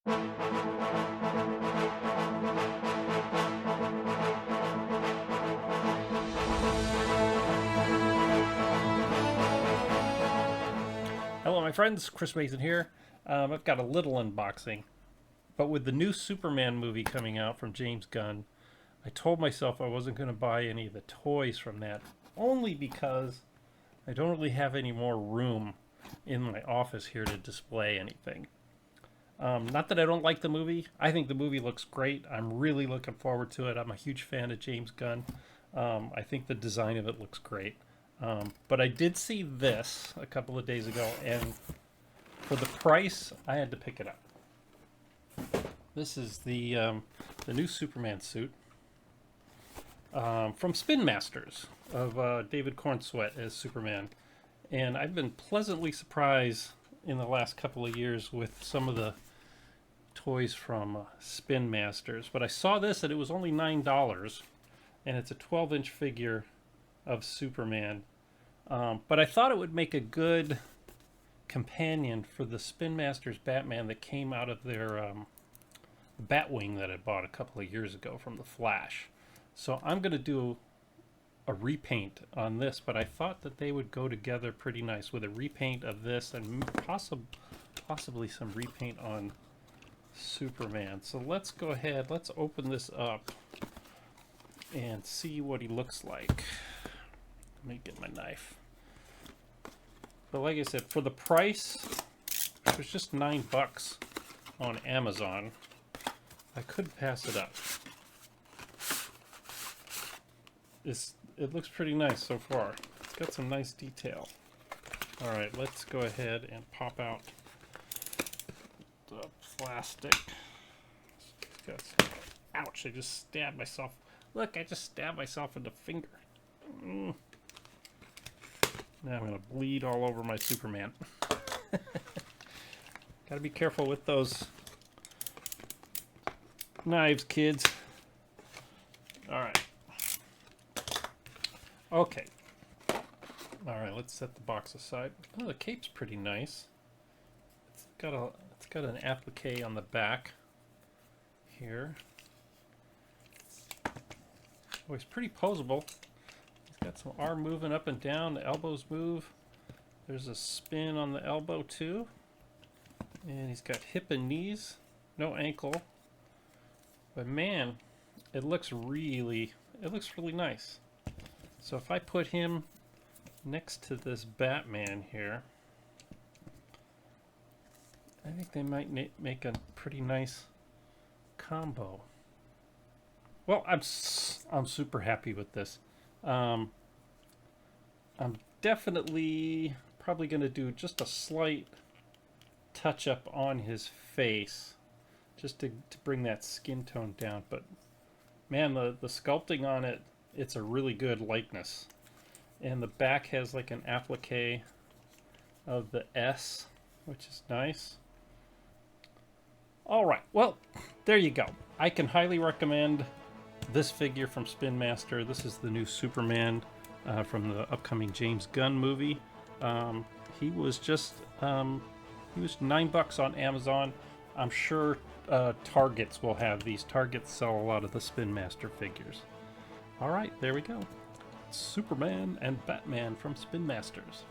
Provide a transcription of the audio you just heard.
Hello, my friends. Chris Mason here. I've got a little unboxing, but with the new Superman movie coming out from James Gunn, I told myself I wasn't going to buy any of the toys from that, only because I don't really have any more room in my office here to display anything. Not that I don't like the movie. I think the movie looks great. I'm really looking forward to it. I'm a huge fan of James Gunn. I think the design of it looks great. But I did see this a couple of days ago, and for the price, I had to pick it up. This is the new Superman suit from Spin Masters of David Cornsweet as Superman, and I've been pleasantly surprised in the last couple of years with some of the toys from Spin Masters. But I saw this and it was only $9, and it's a 12-inch figure of Superman. But I thought it would make a good companion for the Spin Masters Batman that came out of their Batwing that I bought a couple of years ago from the Flash. So I'm going to do a repaint on this, but I thought that they would go together pretty nice with a repaint of this and possibly some repaint on Superman. So let's go ahead, let's open this up and see what he looks like. Let me get my knife. But like I said, for the price, it was just $9 on Amazon. I could pass it up. It looks pretty nice so far. It's got some nice detail. Alright, let's go ahead and pop out the plastic. Ouch, I just stabbed myself. Look, I just stabbed myself in the finger. Now I'm going to bleed all over my Superman. Gotta be careful with those knives, kids. Alright. Okay. Alright, let's set the box aside. Oh, the cape's pretty nice. It's got an applique on the back here. Oh, he's pretty posable. He's got some arm moving up and down, the elbows move. There's a spin on the elbow too. And he's got hip and knees, no ankle. But man, it looks really nice. So if I put him next to this Batman here, I think they might make a pretty nice combo. Well, I'm super happy with this. I'm definitely probably going to do just a slight touch up on his face, just to bring that skin tone down. But man, the sculpting on it, it's a really good likeness. And the back has like an applique of the S, which is nice. Alright, well, there you go. I can highly recommend this figure from Spin Master. This is the new Superman from the upcoming James Gunn movie. He was $9 on Amazon. I'm sure Targets will have these. Targets sell a lot of the Spin Master figures. Alright, there we go. Superman and Batman from Spin Masters.